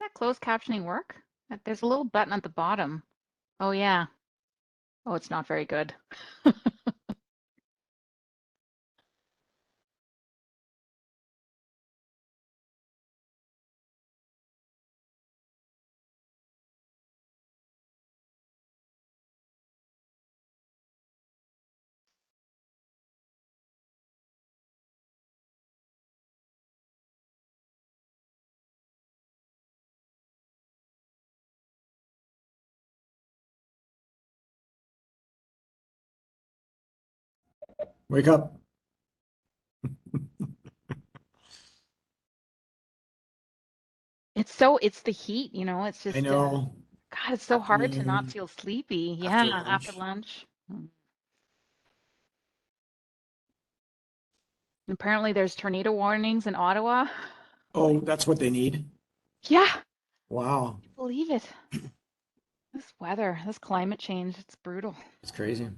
that closed captioning work? There's a little button at the bottom. Oh yeah. Oh, it's not very good. Wake up. It's the heat, you know, it's I just know. God, it's so hard to not Afternoon, feel sleepy. after Yeah, after lunch. lunch. Apparently there's tornado warnings in Ottawa. Oh, Like, that's what they need. yeah, Wow. believe it. This weather, this climate change, it's brutal. It's crazy.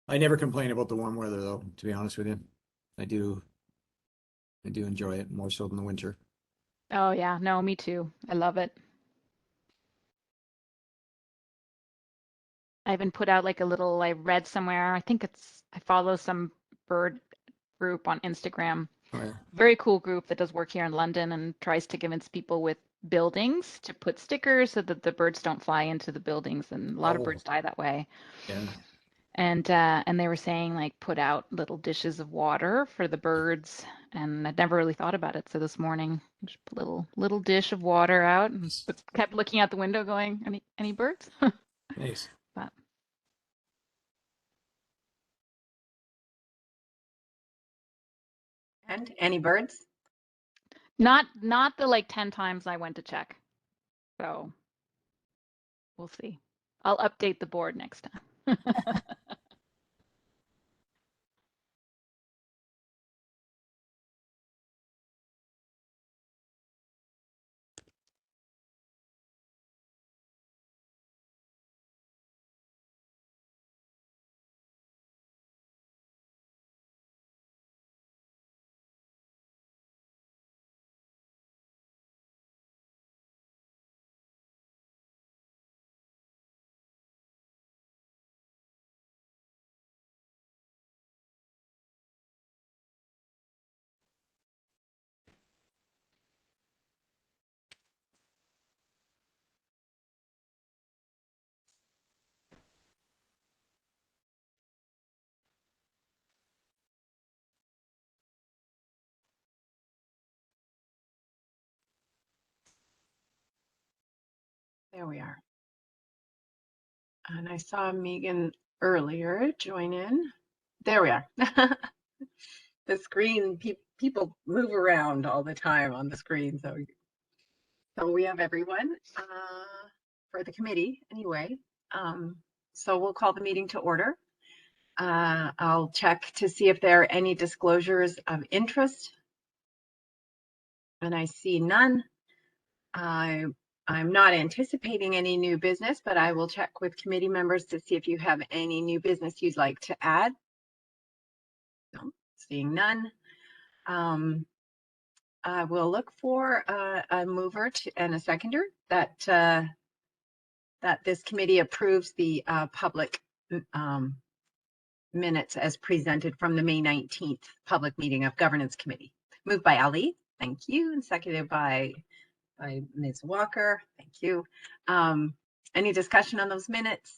I never complain about the warm weather though, to be honest with you. I do enjoy it more so than the winter. Oh yeah, no, me too. I love it. I even put out like a little, I read somewhere, I follow some bird group on Instagram. Oh yeah. Very cool group that does work here in London and tries to convince people with buildings to put stickers so that the birds don't fly into the buildings, and a lot of Oh, birds die that way. yeah. And they were saying like put out little dishes of water for the birds, and I'd never really thought about it. So this morning, just put a little dish of water out, and but kept looking out the window, going, any birds? Nice. But And any birds? not the like 10 times I went to check. So we'll see. I'll update the board next time. There we are. And I saw Megan earlier join in. There we are. The screen, people move around all the time on the screen. So we have everyone for the committee anyway. So we'll call the meeting to order. I'll check to see if there are any disclosures of interest. And I see none. I'm not anticipating any new business, but I will check with committee members to see if you have any new business you'd like to add. No, seeing none. I will look for a mover and a seconder that this committee approves the public minutes as presented from the May 19th public meeting of Governance Committee. Moved by Ali, thank you, and seconded by Ms. Walker, thank you. Any discussion on those minutes?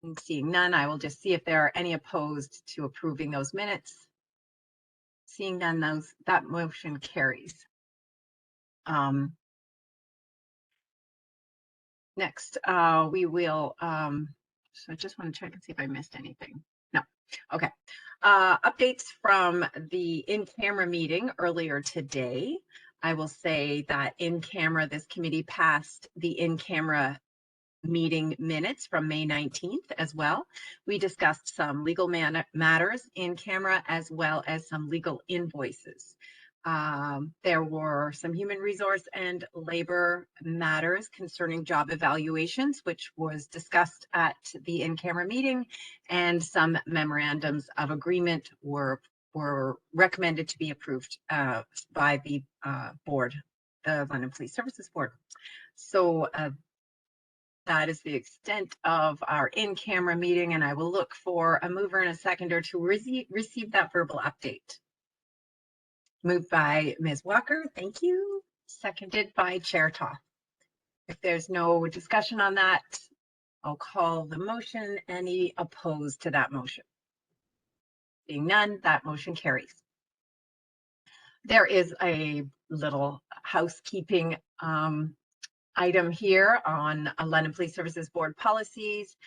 And seeing none, I will just see if there are any opposed to approving those minutes. Seeing none, that motion carries. Next, we will, so I just want to check and see if I missed anything. No, okay. Updates from the in-camera meeting earlier today. I will say that in camera, this committee passed the in-camera meeting minutes from May 19th as well. We discussed some legal matters in camera as well as some legal invoices. There were some human resource and labor matters concerning job evaluations, which was discussed at the in-camera meeting, and some memorandums of agreement were recommended to be approved by the board, the London Police Services Board. So that is the extent of our in-camera meeting, and I will look for a mover and a seconder to receive that verbal update. Moved by Ms. Walker, thank you. Seconded by Chair Toth. If there's no discussion on that, I'll call the motion. Any opposed to that motion? Being none, that motion carries. There is a little housekeeping item here on London Police Services Board policies.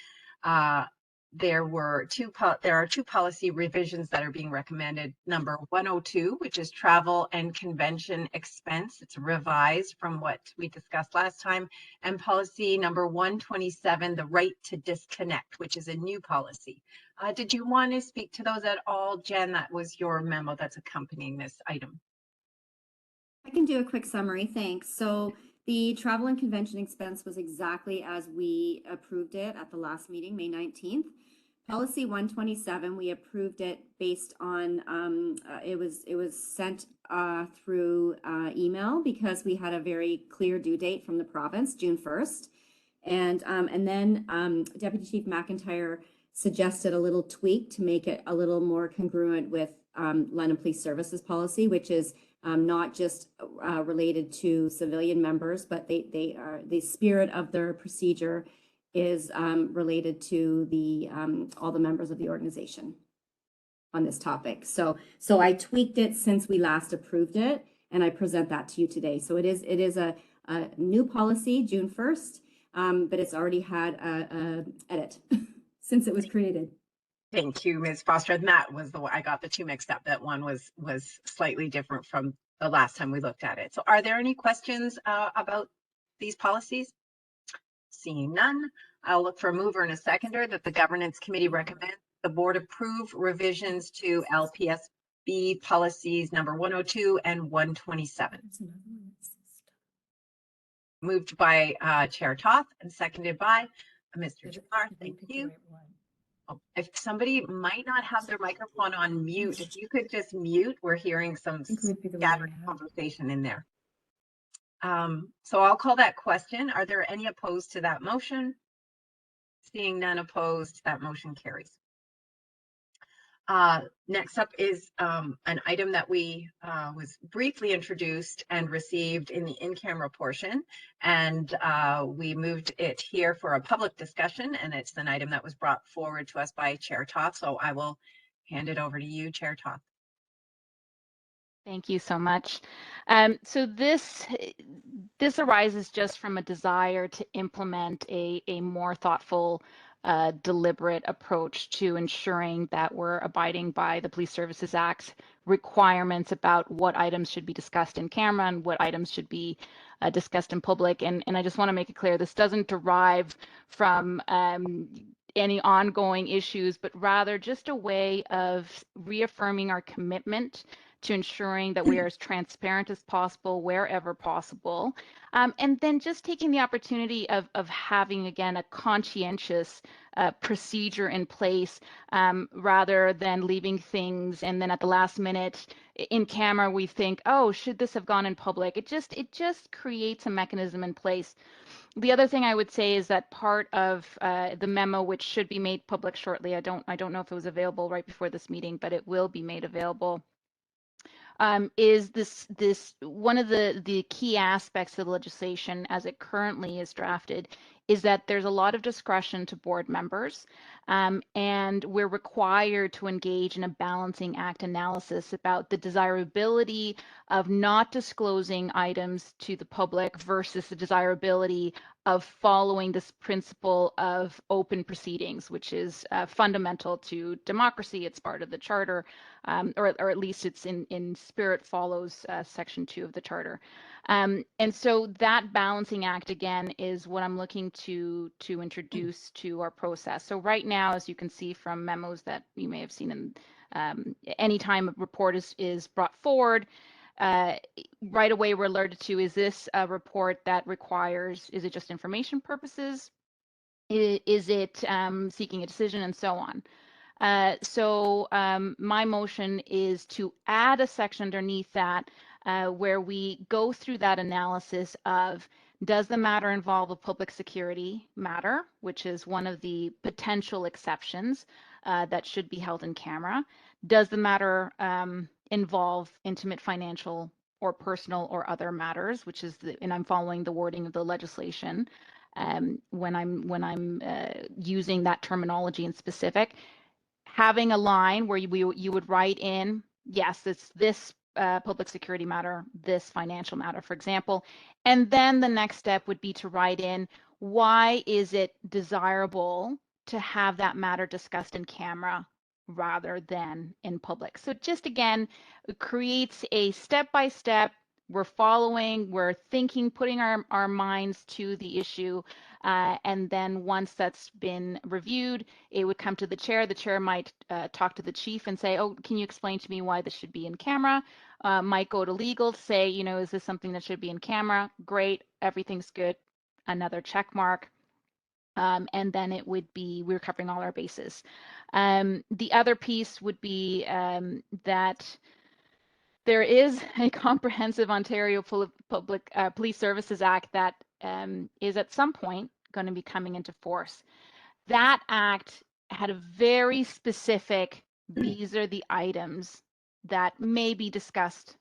There are two policy revisions that are being recommended. Number 102, which is travel and convention expense. It's revised from what we discussed last time. And policy number 127, the right to disconnect, which is a new policy. Did you want to speak to those at all, Jen? That was your memo that's accompanying this item. I can do a quick summary, thanks. So the travel and convention expense was exactly as we approved it at the last meeting, May 19th. Policy 127, we approved it based on, it was sent through email because we had a very clear due date from the province, June 1st. And then Deputy Chief McIntyre suggested a little tweak to make it a little more congruent with London Police Services policy, which is not just related to civilian members, but they are the spirit of their procedure is related to the all the members of the organization on this topic. So I tweaked it since we last approved it, and I present that to you today. So it is a new policy, June 1st, but it's already had a edit since it was created. Thank you, Ms. Foster. And that was the one I got the two mixed up. That one was slightly different from the last time we looked at it. So are there any questions about these policies? Seeing none, I'll look for a mover and a seconder that the governance committee recommends the board approve revisions to LPSB policies number 102 and 127. Moved by Chair Toth and seconded by Mr. Jamar. Thank you. Oh, if somebody might not have their microphone on mute, if you could just mute, we're hearing some scattered conversation in there. So I'll call that question. Are there any opposed to that motion? Seeing none opposed, that motion carries. Next up is an item that we was briefly introduced and received in the in-camera portion, and we moved it here for a public discussion, and it's an item that was brought forward to us by Chair Toth, so I will hand it over to you, Chair Toth. Thank you so much. So this arises just from a desire to implement a more thoughtful, deliberate approach to ensuring that we're abiding by the Police Services Act requirements about what items should be discussed in camera and what items should be discussed in public. And I just want to make it clear, this doesn't derive from any ongoing issues, but rather just a way of reaffirming our commitment to ensuring that we are as transparent as possible wherever possible. And then just taking the opportunity of having, again, a conscientious procedure in place rather than leaving things and then at the last minute in camera we think, oh, should this have gone in public? It just creates a mechanism in place. The other thing I would say is that part of the memo, which should be made public shortly, I don't know if it was available right before this meeting, but it will be made available. Is this one of the key aspects of the legislation as it currently is drafted is that there's a lot of discretion to board members, and we're required to engage in a balancing act analysis about the desirability of not disclosing items to the public versus the desirability of following this principle of open proceedings, which is fundamental to democracy. It's part of the charter, or at least it's in spirit follows Section 2 of the charter. And so that balancing act, again, is what I'm looking to introduce to our process. So right now, as you can see from memos that you may have seen in any time a report is brought forward, right away we're alerted to, is this a report that requires, is it just information purposes? Is it seeking a decision, and so on? So my motion is to add a section underneath that where we go through that analysis of, does the matter involve a public security matter, which is one of the potential exceptions that should be held in camera? Does the matter involve intimate financial or personal or other matters, which is and I'm following the wording of the legislation when I'm using that terminology in specific. Having a line where you would write in, yes, it's this public security matter, this financial matter, for example. And then the next step would be to write in, why is it desirable to have that matter discussed in camera rather than in public? So just again, it creates a step-by-step, we're following, we're thinking, putting our minds to the issue. And then once that's been reviewed, it would come to the chair. The chair might talk to the chief and say, oh, can you explain to me why this should be in camera? Might go to legal to say, you know, is this something that should be in camera? Great, everything's good. Another check mark. And then it would be, we're covering all our bases. The other piece would be that there is a comprehensive Ontario Public Police Services Act that is at some point going to be coming into force. That act had a very specific, these are the items that may be discussed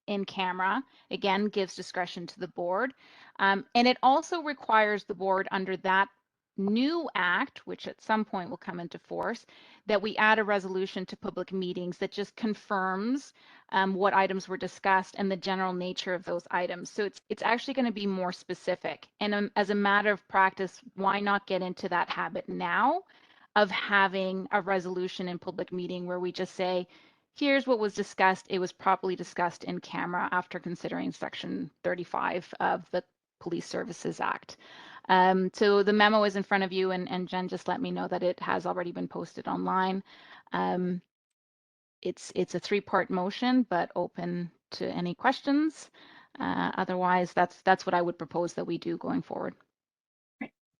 in camera. Again, gives discretion to the board. And it also requires the board under that new act, which at some point will come into force, that we add a resolution to public meetings that just confirms what items were discussed and the general nature of those items. So it's actually going to be more specific. And as a matter of practice, why not get into that habit now of having a resolution in public meeting where we just say, here's what was discussed. It was properly discussed in camera after considering Section 35 of the Police Services Act. So the memo is in front of you, and Jen just let me know that it has already been posted online. It's a three-part motion, but open to any questions. Otherwise, that's what I would propose that we do going forward.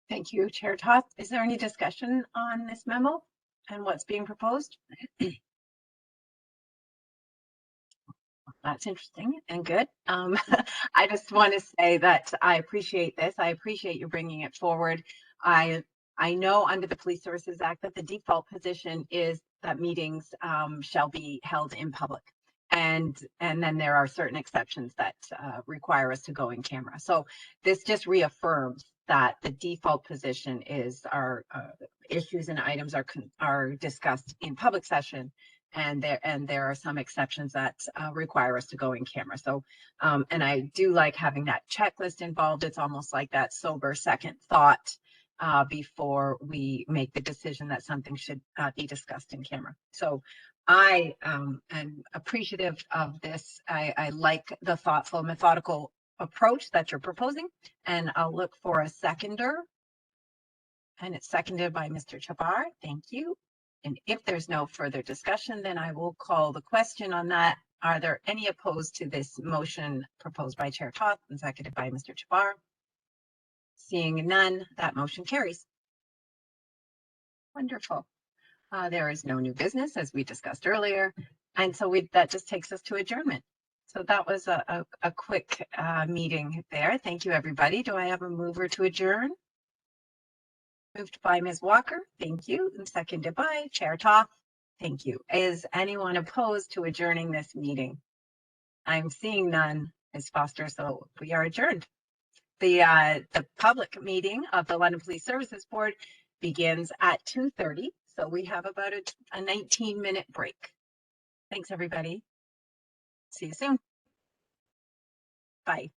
Thank you, Chair Toth. Is there any discussion on this memo and what's being proposed? That's interesting and good. I just want to say that I appreciate this. I appreciate you bringing it forward. I know under the Police Services Act that the default position is that meetings shall be held in public. And then there are certain exceptions that require us to go in camera. So this just reaffirms that the default position is our issues and items are discussed in public session. And there are some exceptions that require us to go in camera. So, and I do like having that checklist involved. It's almost like that sober second thought before we make the decision that something should be discussed in camera. So I am appreciative of this. I like the thoughtful, methodical approach that you're proposing, and I'll look for a seconder. And it's seconded by Mr. Chabar. Thank you. And if there's no further discussion, then I will call the question on that. Are there any opposed to this motion proposed by Chair Toth and seconded by Mr. Chabar? Seeing none, that motion carries. Wonderful. There is no new business, as we discussed earlier. And so that just takes us to adjournment. So that was a quick meeting there. Thank you, everybody. Do I have a mover to adjourn? Moved by Ms. Walker, thank you, and seconded by Chair Toth. Thank you. Is anyone opposed to adjourning this meeting? I'm seeing none, Ms. Foster, so we are adjourned. The public meeting of the London Police Services Board begins at 2:30, so we have about a 19-minute break. Thanks, everybody. See you soon. Bye.